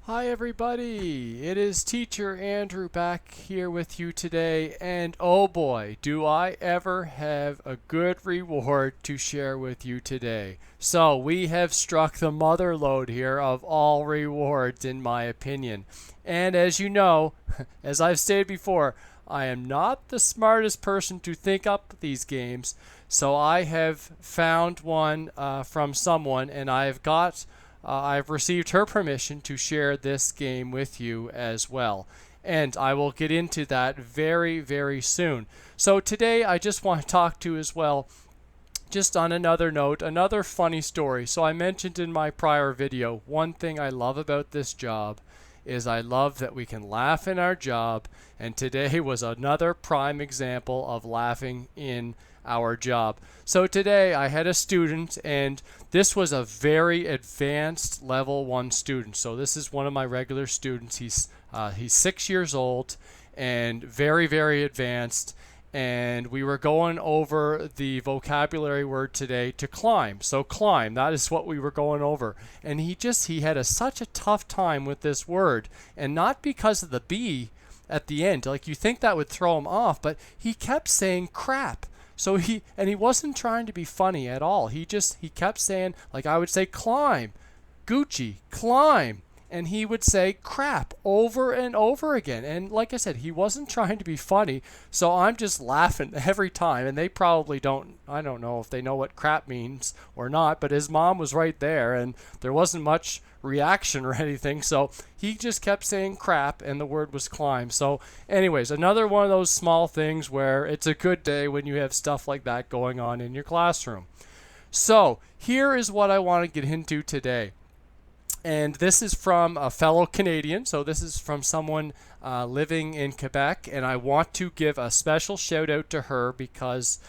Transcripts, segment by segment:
Hi everybody, it is Teacher Andrew back here with you today, and oh boy, do I ever have a good reward to share with you today. So we have struck the mother lode here of all rewards in my opinion. And as you know, as I've stated before, I am not the smartest person to think up these games, so I have found one from someone, and I've received her permission to share this game with you as well. And I will get into that very, very soon. So today I just want to talk to you as well, just on another note, another funny story. So I mentioned in my prior video, one thing I love about this job is I love that we can laugh in our job. And today was another prime example of laughing in our job. So today I had a student, and this was a very advanced level 1 student. So this is one of my regular students. He's 6 years old and very, very advanced. And we were going over the vocabulary word today to climb. So climb, that is what we were going over. And he had such a tough time with this word, and not because of the B at the end. Like, you think that would throw him off, but he kept saying crap. So he wasn't trying to be funny at all. He kept saying, like, I would say climb, Gucci, climb, and he would say crap over and over again. And like I said, he wasn't trying to be funny, so I'm just laughing every time. And they probably I don't know if they know what crap means or not, but his mom was right there and there wasn't much reaction or anything, so he just kept saying crap and the word was climb. So anyways, another one of those small things where it's a good day when you have stuff like that going on in your classroom. So here is what I want to get into today. And this is from a fellow Canadian, so this is from someone living in Quebec, and I want to give a special shout out to her because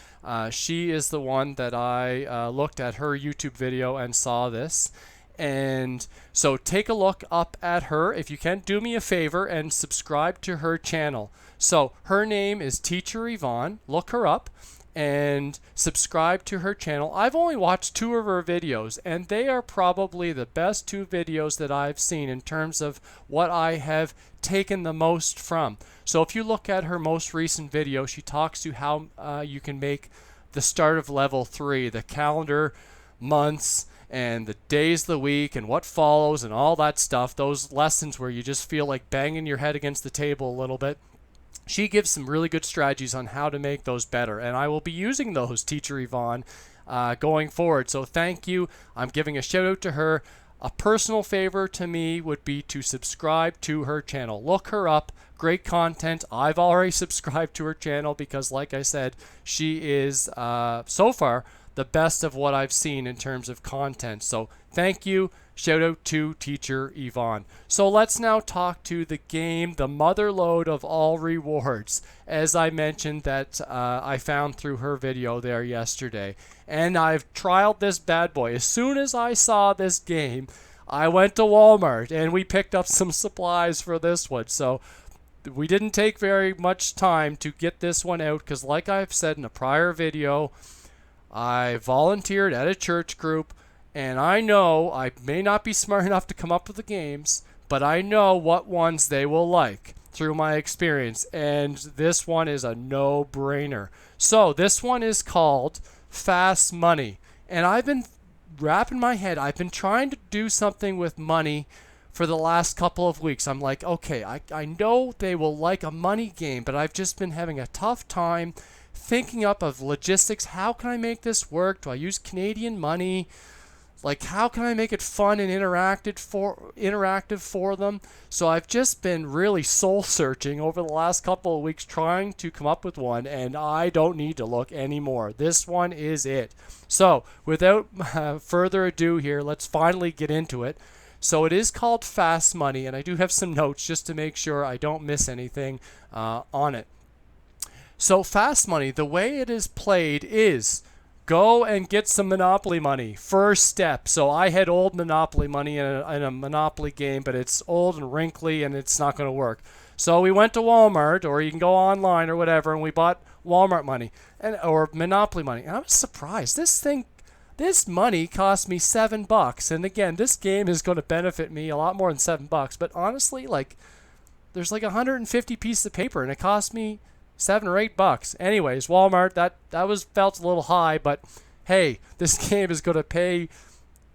she is the one that I looked at her YouTube video and saw this. And so take a look up at her. If you can, do me a favor and subscribe to her channel. So her name is Teacher Yvonne. Look her up and subscribe to her channel. I've only watched 2 of her videos, and they are probably the best 2 videos that I've seen in terms of what I have taken the most from. So if you look at her most recent video, she talks to how you can make the start of level 3, the calendar months and the days of the week and what follows and all that stuff, those lessons where you just feel like banging your head against the table a little bit. She gives some really good strategies on how to make those better, and I will be using those, Teacher Yvonne, going forward. So thank you. I'm giving a shout out to her. A personal favor to me would be to subscribe to her channel. Look her up. Great content. I've already subscribed to her channel because, like I said, she is so far the best of what I've seen in terms of content. So thank you. Shout out to Teacher Yvonne. So let's now talk to the game, the mother lode of all rewards, as I mentioned that I found through her video there yesterday. And I've trialed this bad boy. As soon as I saw this game, I went to Walmart and we picked up some supplies for this one. So we didn't take very much time to get this one out because, like I've said in a prior video, I volunteered at a church group, and I know I may not be smart enough to come up with the games, but I know what ones they will like through my experience, and this one is a no-brainer. So this one is called Fast Money, and I've been wrapping my head. I've been trying to do something with money for the last couple of weeks. I'm like, okay, I know they will like a money game, but I've just been having a tough time thinking up of logistics. How can I make this work? Do I use Canadian money? Like, how can I make it fun and interactive for them? So I've just been really soul searching over the last couple of weeks trying to come up with one, and I don't need to look anymore. This one is it. So without further ado here, let's finally get into it. So it is called Fast Money, and I do have some notes just to make sure I don't miss anything on it. So Fast Money, the way it is played is go and get some Monopoly money. First step. So I had old Monopoly money in a Monopoly game, but it's old and wrinkly and it's not going to work. So we went to Walmart, or you can go online or whatever, and we bought Walmart money or Monopoly money. And I was surprised. This thing this money cost me $7. And again, this game is going to benefit me a lot more than $7. But honestly, like, there's like 150 pieces of paper, and it cost me $7 or $8. Anyways, Walmart, that was felt a little high, but hey, this game is going to pay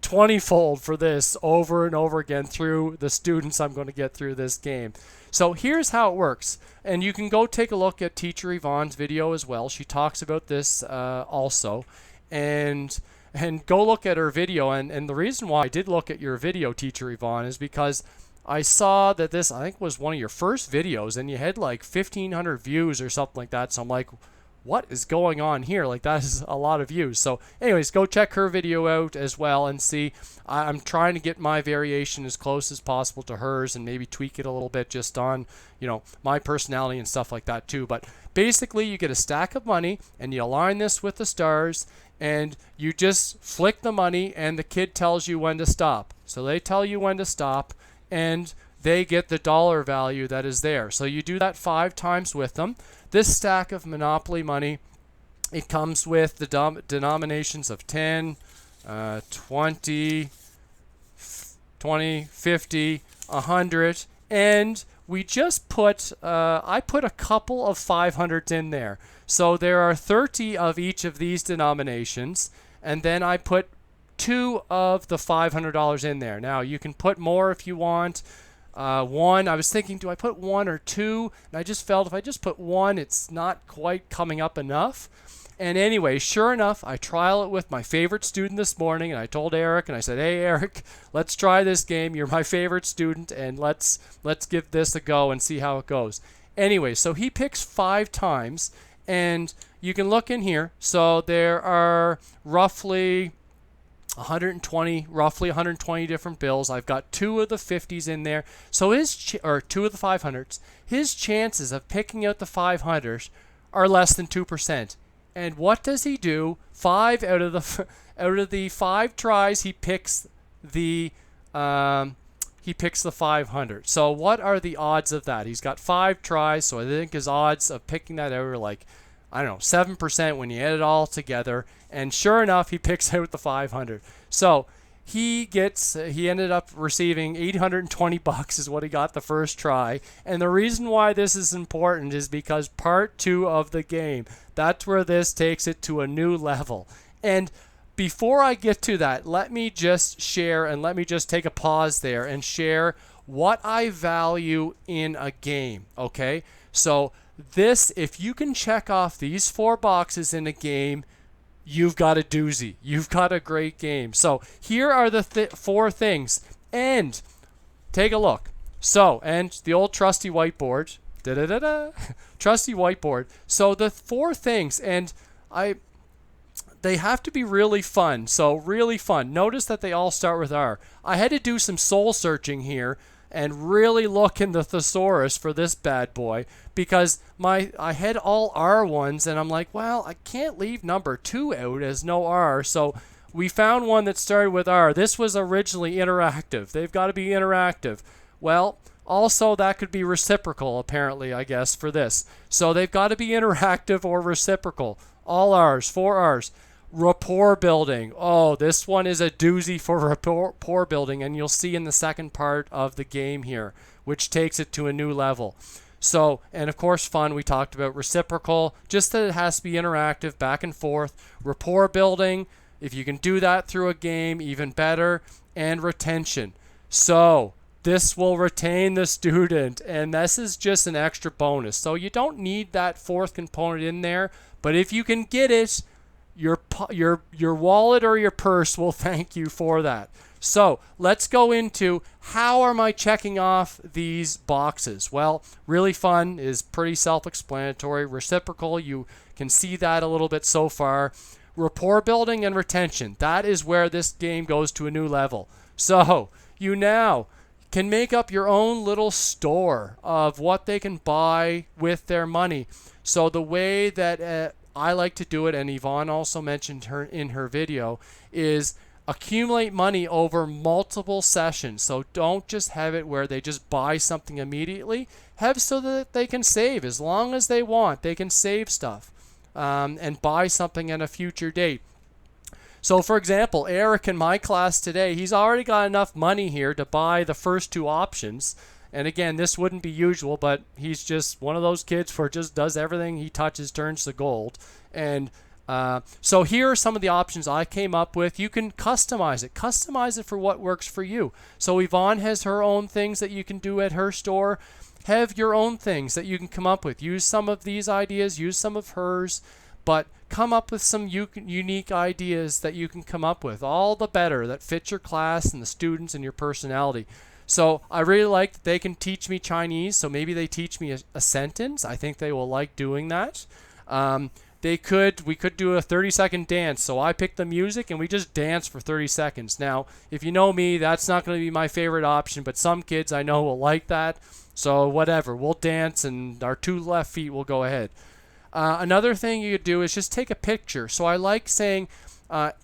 20-fold for this over and over again through the students I'm going to get through this game. So here's how it works. And you can go take a look at Teacher Yvonne's video as well. She talks about this also. And go look at her video. And the reason why I did look at your video, Teacher Yvonne, is because I saw that this, I think, was one of your first videos, and you had like 1,500 views or something like that. So I'm like, what is going on here? Like, that is a lot of views. So anyways, go check her video out as well and see. I'm trying to get my variation as close as possible to hers and maybe tweak it a little bit just on, you know, my personality and stuff like that too. But basically, you get a stack of money and you align this with the stars and you just flick the money and the kid tells you when to stop. So they tell you when to stop and they get the dollar value that is there. So you do that 5 times with them. This stack of Monopoly money, it comes with the denominations of 10, 20, 50, 100, and we just put, I put a couple of 500s in there. So there are 30 of each of these denominations, and then I put 2 of the $500 in there. Now, you can put more if you want. 1, I was thinking, do I put 1 or 2? And I just felt if I just put 1, it's not quite coming up enough. And anyway, sure enough, I trial it with my favorite student this morning, and I told Eric, and I said, hey, Eric, let's try this game. You're my favorite student, and let's give this a go and see how it goes. Anyway, so he picks 5 times, and you can look in here. So there are roughly 120 different bills. I've got 2 of the 50s in there. So or 2 of the 500s. His chances of picking out the 500s are less than 2%. And what does he do? 5 out of the 5 tries, he picks the 500. So what are the odds of that? He's got 5 tries, so I think his odds of picking that out are like, I don't know, 7% when you add it all together. And sure enough, he picks out the 500. So he ended up receiving $820 is what he got the first try. And the reason why this is important is because part 2 of the game, that's where this takes it to a new level. And before I get to that, let me just share and let me just take a pause there and share what I value in a game, okay? So this, if you can check off these 4 boxes in a game, you've got a doozy. You've got a great game. So here are the 4 things. And take a look. So, and the old trusty whiteboard. Trusty whiteboard. So the 4 things, and they have to be really fun. So really fun. Notice that they all start with R. I had to do some soul searching here and really look in the thesaurus for this bad boy because I had all R ones and I'm like, well, I can't leave number 2 out as no R. So we found one that started with R. This was originally interactive. They've got to be interactive. Well, also that could be reciprocal apparently, I guess, for this. So they've got to be interactive or reciprocal. All R's, 4 R's. Rapport building. Oh, this one is a doozy for rapport building, and you'll see in the second part of the game here, which takes it to a new level. So, and of course fun, we talked about reciprocal, just that it has to be interactive, back and forth. Rapport building, if you can do that through a game, even better. And retention. So, this will retain the student, and this is just an extra bonus. So you don't need that 4th component in there, but if you can get it, your wallet or your purse will thank you for that. So let's go into how am I checking off these boxes. Well, really fun is pretty self-explanatory. Reciprocal, you can see that a little bit so far. Rapport building and retention, that is where this game goes to a new level. So you now can make up your own little store of what they can buy with their money. So the way that I like to do it, and Yvonne also mentioned her in her video, is accumulate money over multiple sessions. So don't just have it where they just buy something immediately. Have so that they can save as long as they want. They can save stuff and buy something at a future date. So for example, Eric in my class today, he's already got enough money here to buy the first two options. And again, this wouldn't be usual, but he's just one of those kids where just does everything he touches turns to gold. And so here are some of the options I came up with. You can customize it. Customize it for what works for you. So Yvonne has her own things that you can do at her store. Have your own things that you can come up with. Use some of these ideas, use some of hers, but come up with some unique ideas that you can come up with. All the better, that fit your class and the students and your personality. So I really like that they can teach me Chinese, so maybe they teach me a sentence. I think they will like doing that. We could do a 30-second dance. So I pick the music and we just dance for 30 seconds. Now, if you know me, that's not going to be my favorite option, but some kids I know will like that. So whatever, we'll dance and our two left feet will go ahead. Another thing you could do is just take a picture. So I like saying,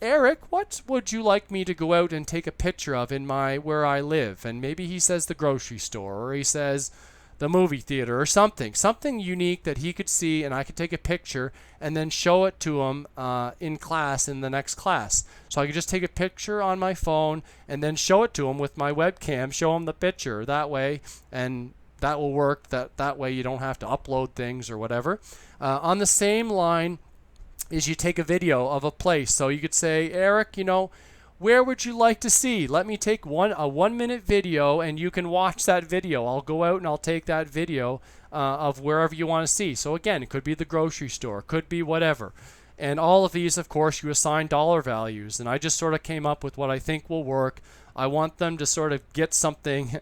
Eric, what would you like me to go out and take a picture of in where I live? And maybe he says the grocery store, or he says the movie theater, or something unique that he could see, and I could take a picture and then show it to him in class in the next class. So I could just take a picture on my phone and then show it to him with my webcam, show him the picture that way, and that will work. That way you don't have to upload things or whatever. On the same line is you take a video of a place. So you could say, Eric, where would you like to see? Let me take a 1-minute video and you can watch that video. I'll go out and I'll take that video of wherever you want to see. So again, it could be the grocery store, could be whatever. And all of these, of course, you assign dollar values. And I just sort of came up with what I think will work. I want them to sort of get something,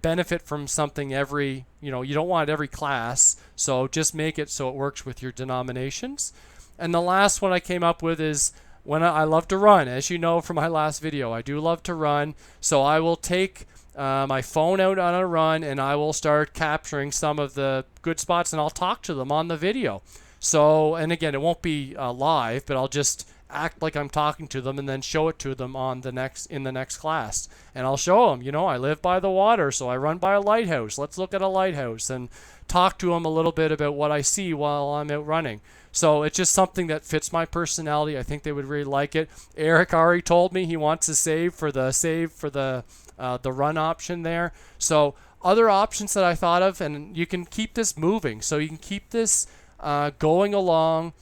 benefit from something every, you don't want every class. So just make it so it works with your denominations. And the last one I came up with is when I love to run. As you know from my last video, I do love to run. So I will take my phone out on a run and I will start capturing some of the good spots and I'll talk to them on the video. So, and again, it won't be live, but I'll just act like I'm talking to them and then show it to them in the next class. And I'll show them, I live by the water, so I run by a lighthouse. Let's look at a lighthouse and talk to them a little bit about what I see while I'm out running. So it's just something that fits my personality. I think they would really like it. Eric already told me he wants to save for the run option there. So other options that I thought of, and you can keep this moving. So you can keep this going along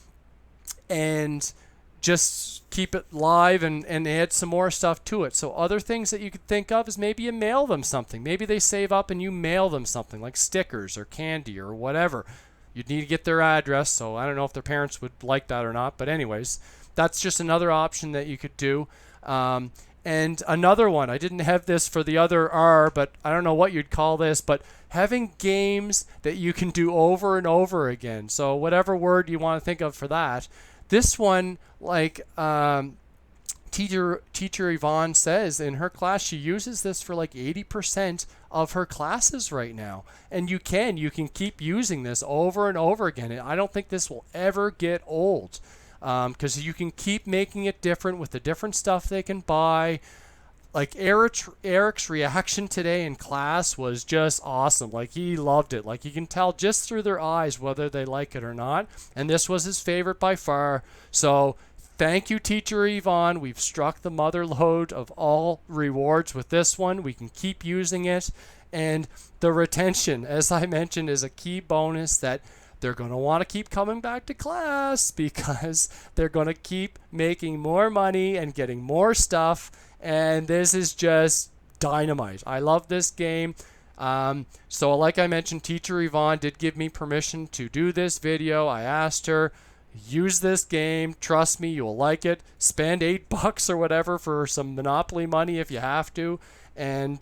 and just keep it live and add some more stuff to it. So other things that you could think of is maybe you mail them something. Maybe they save up and you mail them something like stickers or candy or whatever. You'd need to get their address, so I don't know if their parents would like that or not. But anyways, that's just another option that you could do. And another one, I didn't have this for the other R, but I don't know what you'd call this, but having games that you can do over and over again. So whatever word you want to think of for that. This one, like teacher Yvonne says in her class, she uses this for like 80% of her classes right now. And you can keep using this over and over again. And I don't think this will ever get old because you can keep making it different with the different stuff they can buy. Like Eric's reaction today in class was just awesome. Like he loved it. Like you can tell just through their eyes whether they like it or not. And this was his favorite by far. So thank you, Teacher Yvonne. We've struck the mother lode of all rewards with this one. We can keep using it. And the retention, as I mentioned, is a key bonus that they're going to want to keep coming back to class because they're going to keep making more money and getting more stuff. And this is just dynamite. I love this game. So like I mentioned, Teacher Yvonne did give me permission to do this video. I asked her, use this game. Trust me, you'll like it. Spend $8 or whatever for some Monopoly money if you have to. And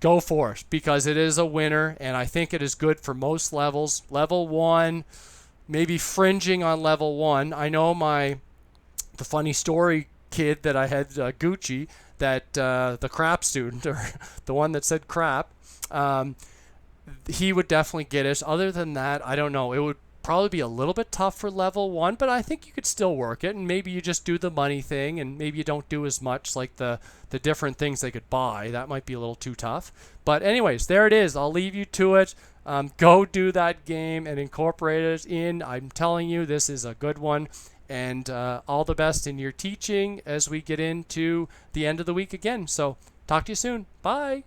go for it because it is a winner. And I think it is good for most levels. Level 1, maybe fringing on level 1. I know the funny story kid that I had, Gucci, that the crap student, or the one that said crap, he would definitely get it. Other than that, I don't know. It would probably be a little bit tough for level 1, but I think you could still work it. And maybe you just do the money thing, and maybe you don't do as much like the different things they could buy. That might be a little too tough. But anyways, there it is. I'll leave you to it. Go do that game and incorporate it in. I'm telling you, this is a good one. And all the best in your teaching as we get into the end of the week again. So talk to you soon. Bye.